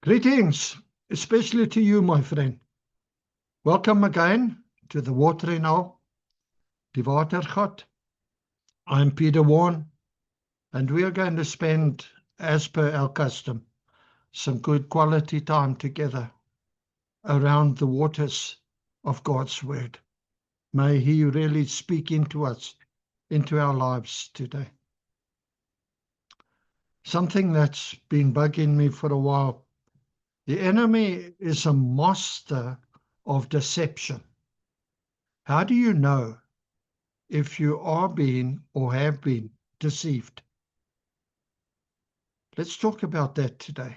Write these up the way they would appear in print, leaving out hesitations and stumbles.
Greetings, especially to you, my friend. Welcome again to the Watering Hole, die Watergat. I'm Peter Warren, and we are going to spend, as per our custom, some good quality time together around the waters of God's Word. May He really speak into us, into our lives today. Something that's been bugging me for a while. The enemy is a master of deception. How do you know if you are being or have been deceived? Let's talk about that today.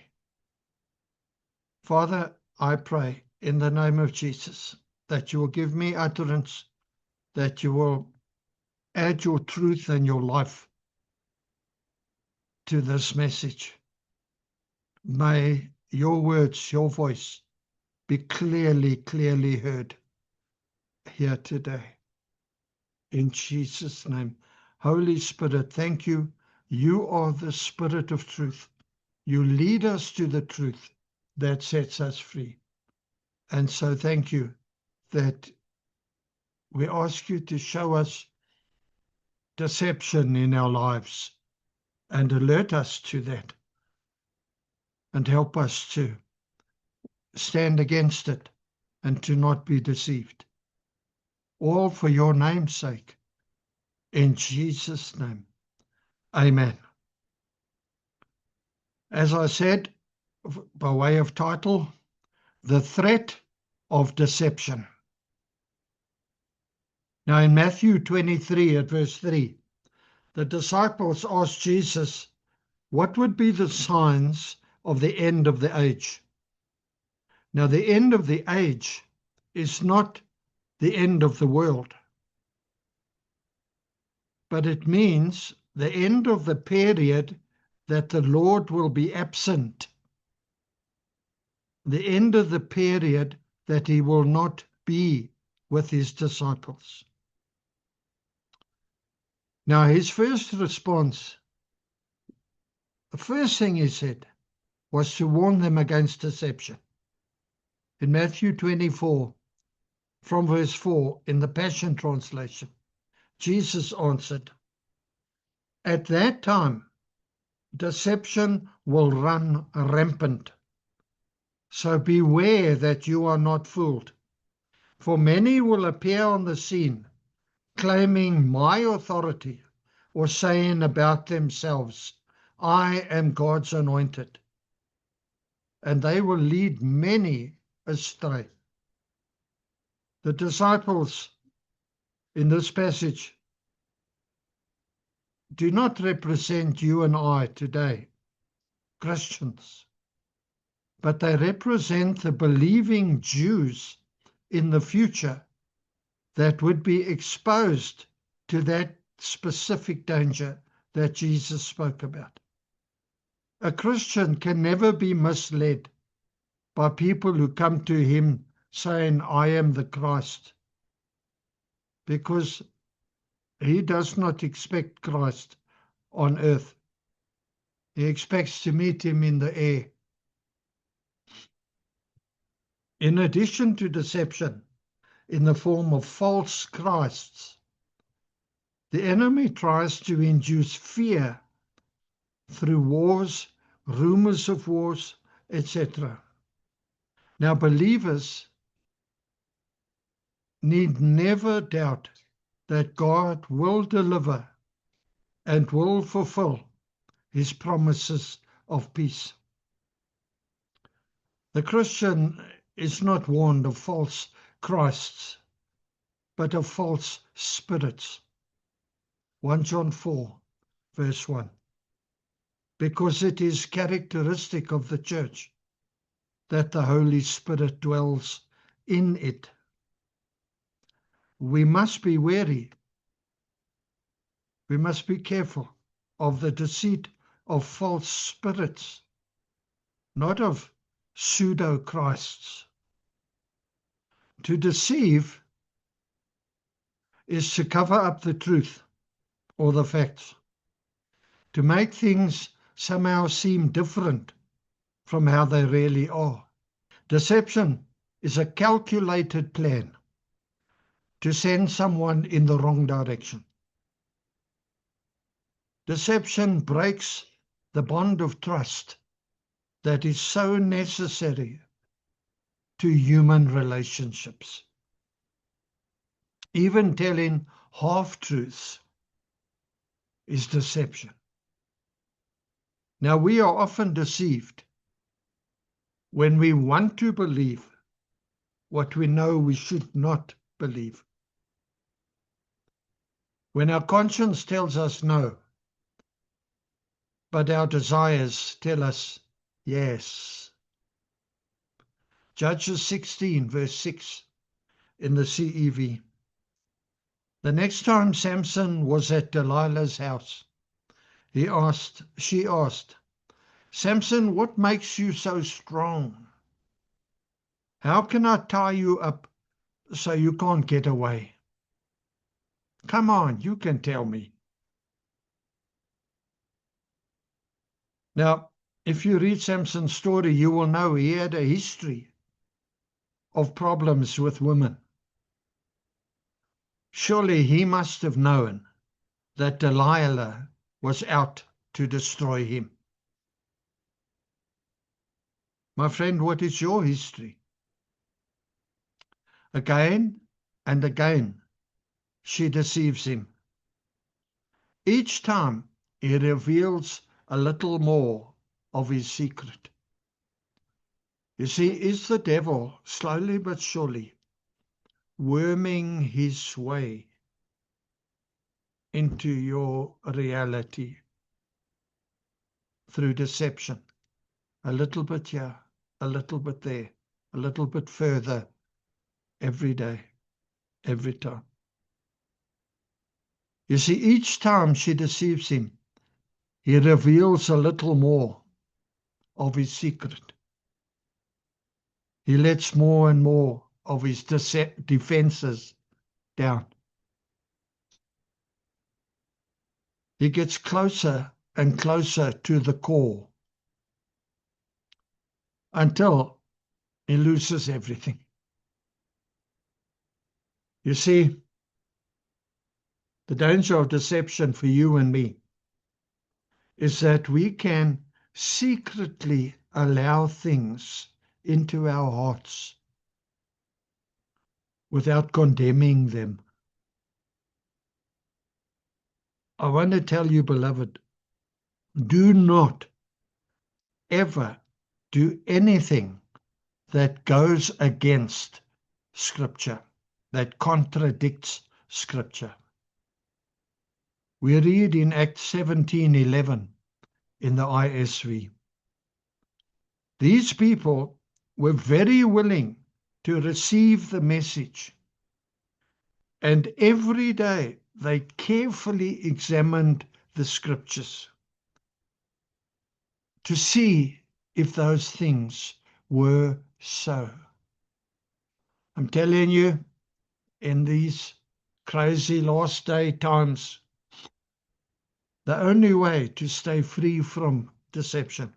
Father, I pray in the name of Jesus that you will give me utterance, that you will add your truth and your life to this message. May your words, your voice be clearly heard here today. In Jesus' name. Holy Spirit, thank you. You are the Spirit of truth. You lead us to the truth that sets us free. And so thank you that we ask you to show us deception in our lives and alert us to that and help us to stand against it and to not be deceived. All for your name's sake. In Jesus' name. Amen. As I said, by way of title, The Threat of Deception. Now in Matthew 23 at verse 3, the disciples asked Jesus, what would be the signs of the end of the age? Now the end of the age is not the end of the world, but it means the end of the period that the Lord will be absent. The end of the period that he will not be with his disciples. Now his first response, the first thing he said was to warn them against deception. In Matthew 24, from verse 4, in the Passion Translation, Jesus answered, at that time, deception will run rampant. So beware that you are not fooled. For many will appear on the scene, claiming my authority or saying about themselves, I am God's anointed. And they will lead many astray. The disciples in this passage do not represent you and I today, Christians, but they represent the believing Jews in the future that would be exposed to that specific danger that Jesus spoke about. A Christian can never be misled by people who come to him saying, I am the Christ, because he does not expect Christ on earth. He expects to meet him in the air. In addition to deception in the form of false Christs, the enemy tries to induce fear through wars, rumors of wars, etc. Now, believers need never doubt that God will deliver and will fulfill his promises of peace. The Christian is not warned of false Christs, but of false spirits. 1 John 4, verse 1. Because it is characteristic of the church that the Holy Spirit dwells in it. We must be wary. We must be careful of the deceit of false spirits, not of pseudo-Christs. To deceive is to cover up the truth or the facts, to make things somehow seem different from how they really are. Deception is a calculated plan to send someone in the wrong direction. Deception breaks the bond of trust that is so necessary to human relationships. Even telling half-truths is deception. Now, we are often deceived when we want to believe what we know we should not believe. When our conscience tells us no, but our desires tell us yes. Judges 16, verse 6 in the CEV. The next time Samson was at Delilah's house, she asked, "Samson, what makes you so strong? How can I tie you up so you can't get away? Come on, you can tell me." Now, if you read Samson's story, you will know he had a history of problems with women. Surely he must have known that Delilah was out to destroy him. My friend, what is your history? Again and again, she deceives him. Each time, he reveals a little more of his secret. You see, is the devil slowly but surely worming his way into your reality through deception? A little bit here, a little bit there, a little bit further, every day, every time. You see, each time she deceives him, he reveals a little more of his secret. He lets more and more of his defenses down. He gets closer and closer to the core until he loses everything. You see, the danger of deception for you and me is that we can secretly allow things into our hearts without condemning them. I want to tell you, beloved, do not ever do anything that goes against Scripture, that contradicts Scripture. We read in Acts 17:11 in the ISV. These people were very willing to receive the message, and every day they carefully examined the Scriptures to see if those things were so. I'm telling you, in these crazy last day times, the only way to stay free from deception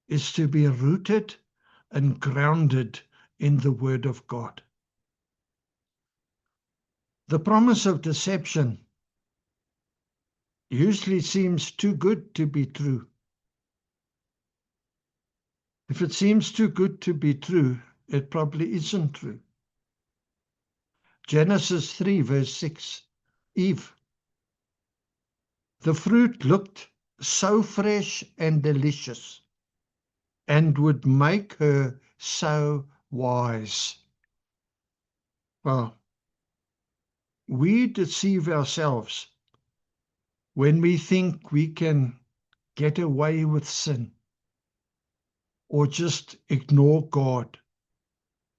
is to be rooted and grounded in the Word of God. The promise of deception usually seems too good to be true. If it seems too good to be true, it probably isn't true. Genesis 3, verse 6, Eve. The fruit looked so fresh and delicious and would make her so wise. Well, we deceive ourselves when we think we can get away with sin or just ignore God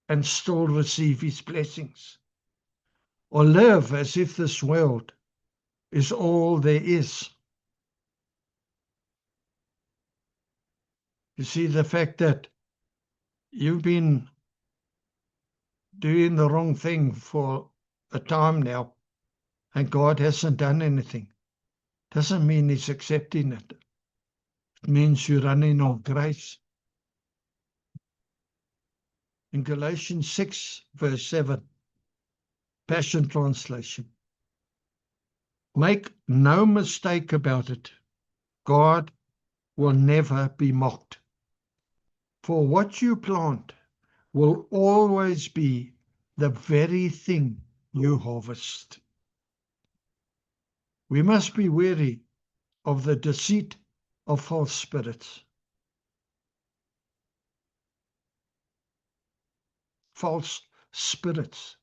and still receive His blessings, or live as if this world is all there is. You see, the fact that you've been doing the wrong thing for a time now and God hasn't done anything doesn't mean He's accepting it. It means you're running on grace. In Galatians 6, verse 7, Passion Translation. Make no mistake about it. God will never be mocked. For what you plant will always be the very thing you harvest. We must be wary of the deceit of false spirits. False spirits,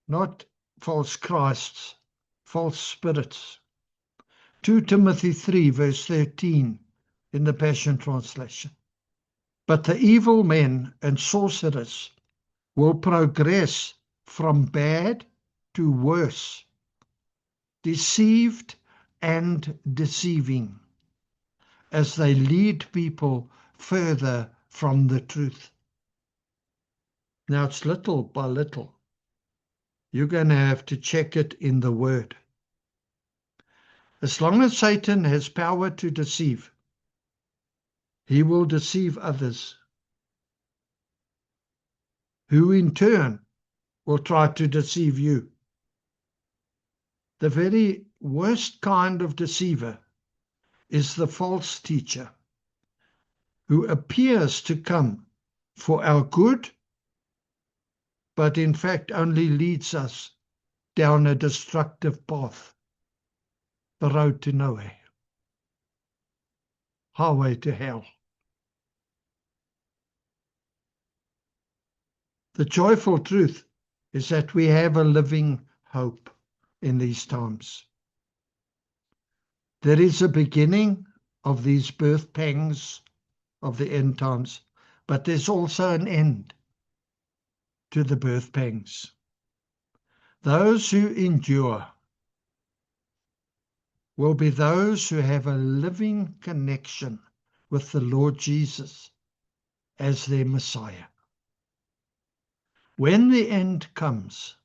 not false Christs, false spirits. 2 Timothy 3, verse 13 in the Passion Translation. But the evil men and sorcerers will progress from bad to worse, deceived and deceiving, as they lead people further from the truth. Now it's little by little. You're going to have to check it in the Word. As long as Satan has power to deceive, he will deceive others, who in turn will try to deceive you. The very worst kind of deceiver is the false teacher, who appears to come for our good, but in fact only leads us down a destructive path, the road to nowhere, highway to hell. The joyful truth is that we have a living hope in these times. There is a beginning of these birth pangs of the end times, but there's also an end to the birth pangs. Those who endure will be those who have a living connection with the Lord Jesus as their Messiah. When the end comes,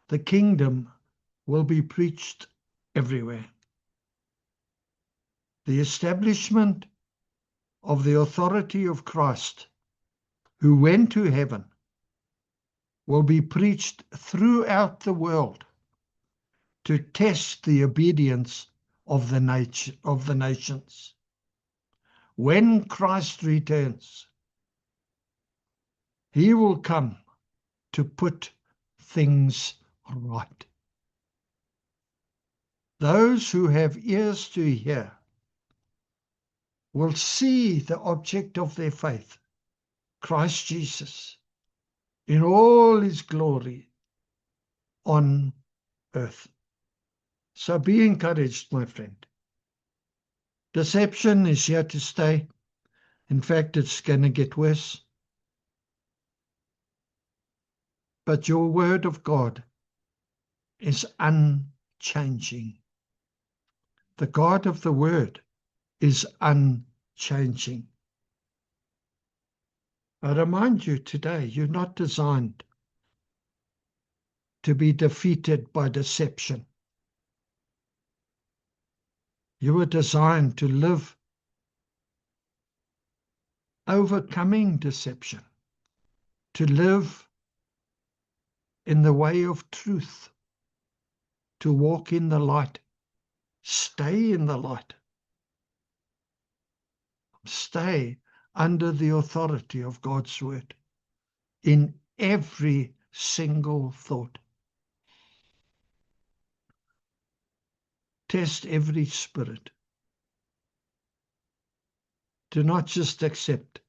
the kingdom will be preached everywhere. The establishment of the authority of Christ, who went to heaven, will be preached throughout the world to test the obedience of the nations. When Christ returns, he will come to put things right. Those who have ears to hear will see the object of their faith, Christ Jesus, in all his glory on earth. So be encouraged, my friend. Deception is here to stay. In fact, it's going to get worse. But your word of God is unchanging. The God of the word is unchanging. I remind you today, you're not designed to be defeated by deception. You were designed to live overcoming deception, to live in the way of truth, to walk in the light, stay in the light, stay under the authority of God's word in every single thought. Test every spirit. Do not just accept.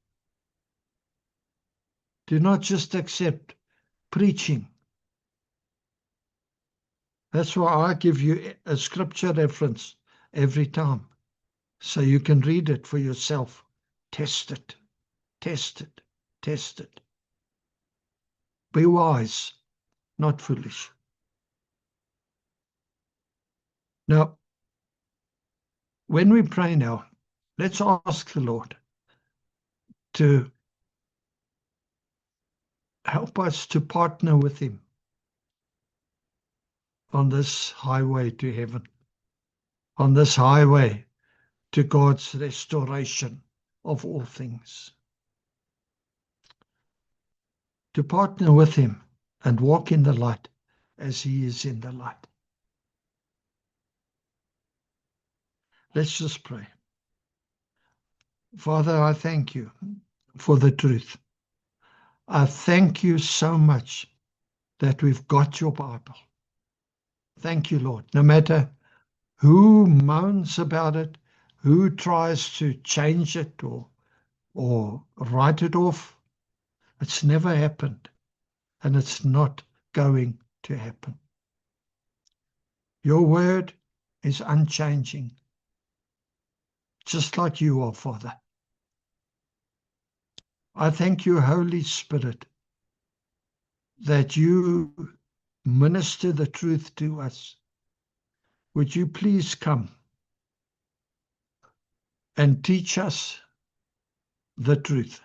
Do not just accept preaching. That's why I give you a scripture reference every time, so you can read it for yourself. Test it, test it, test it. Be wise, not foolish. Now, when we pray now, let's ask the Lord to help us to partner with him on this highway to heaven, on this highway to God's restoration of all things. To partner with him and walk in the light as he is in the light. Let's just pray. Father, I thank you for the truth. I thank you so much that we've got your Bible. Thank you, Lord. No matter who moans about it, who tries to change it or write it off, it's never happened, and it's not going to happen. Your word is unchanging, just like you are, Father. I thank you, Holy Spirit, that you minister the truth to us. Would you please come and teach us the truth?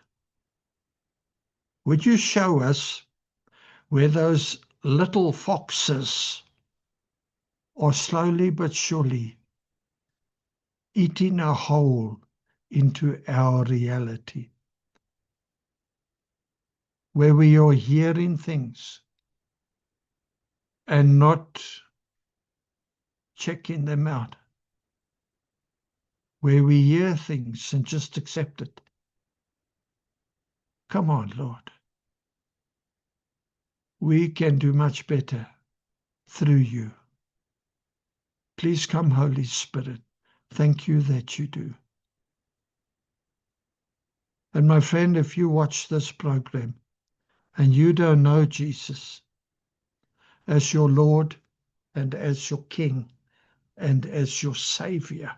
Would you show us where those little foxes are slowly but surely eating a hole into our reality, where we are hearing things and not checking them out, where we hear things and just accept it. Come on, Lord. We can do much better through you. Please come, Holy Spirit. Thank you that you do. And my friend, if you watch this program and you don't know Jesus as your Lord and as your King and as your Savior,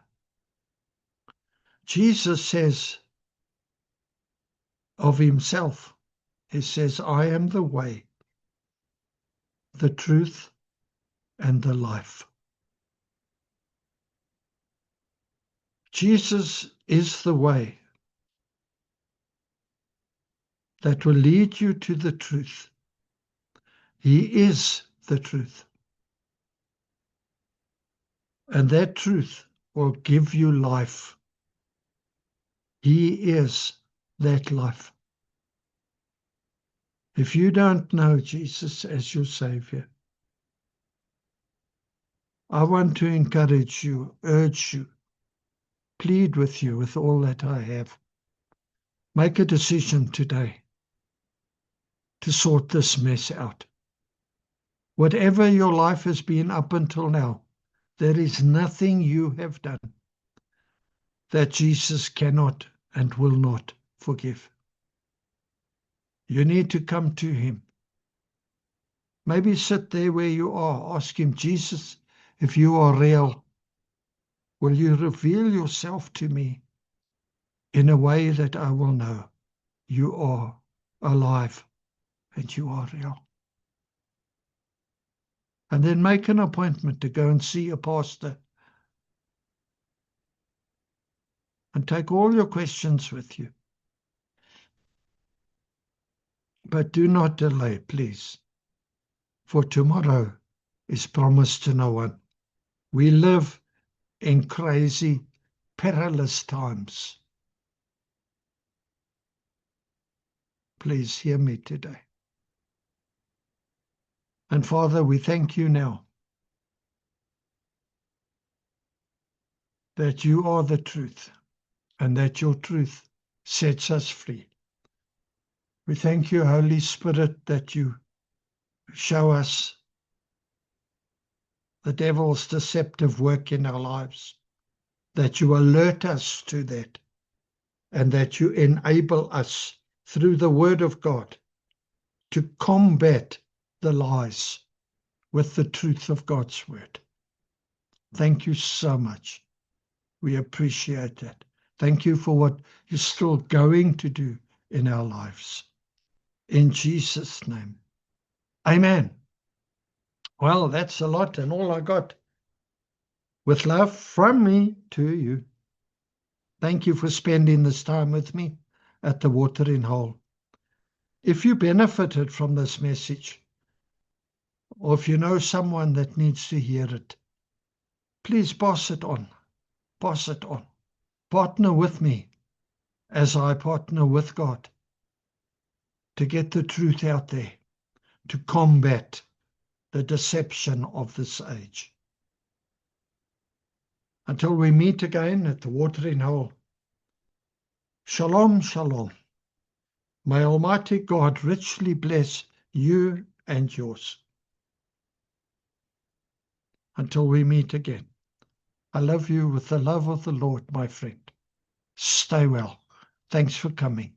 Jesus says of himself, he says, I am the way, the truth, and the life. Jesus is the way that will lead you to the truth. He is the truth. And that truth will give you life. He is that life. If you don't know Jesus as your Savior, I want to encourage you, urge you, plead with you with all that I have. Make a decision today to sort this mess out. Whatever your life has been up until now, there is nothing you have done that Jesus cannot and will not forgive. You need to come to him. Maybe sit there where you are. Ask him, Jesus, if you are real, will you reveal yourself to me in a way that I will know you are alive and you are real? And then make an appointment to go and see a pastor and take all your questions with you. But do not delay, please, for tomorrow is promised to no one. We live in crazy, perilous times. Please hear me today. And Father, we thank you now that you are the truth and that your truth sets us free. We thank you, Holy Spirit, that you show us the devil's deceptive work in our lives, that you alert us to that, and that you enable us through the Word of God to combat the lies with the truth of God's Word. Thank you so much. We appreciate that. Thank you for what you're still going to do in our lives. In Jesus' name. Amen. Well, that's a lot and all I got. With love from me to you. Thank you for spending this time with me at the Watering Hole. If you benefited from this message, or if you know someone that needs to hear it, please pass it on. Pass it on. partner with me as I partner with God to get the truth out there, to combat the deception of this age. Until we meet again at the watering hole, shalom, shalom. May Almighty God richly bless you and yours. Until we meet again, I love you with the love of the Lord, my friend. Stay well. Thanks for coming.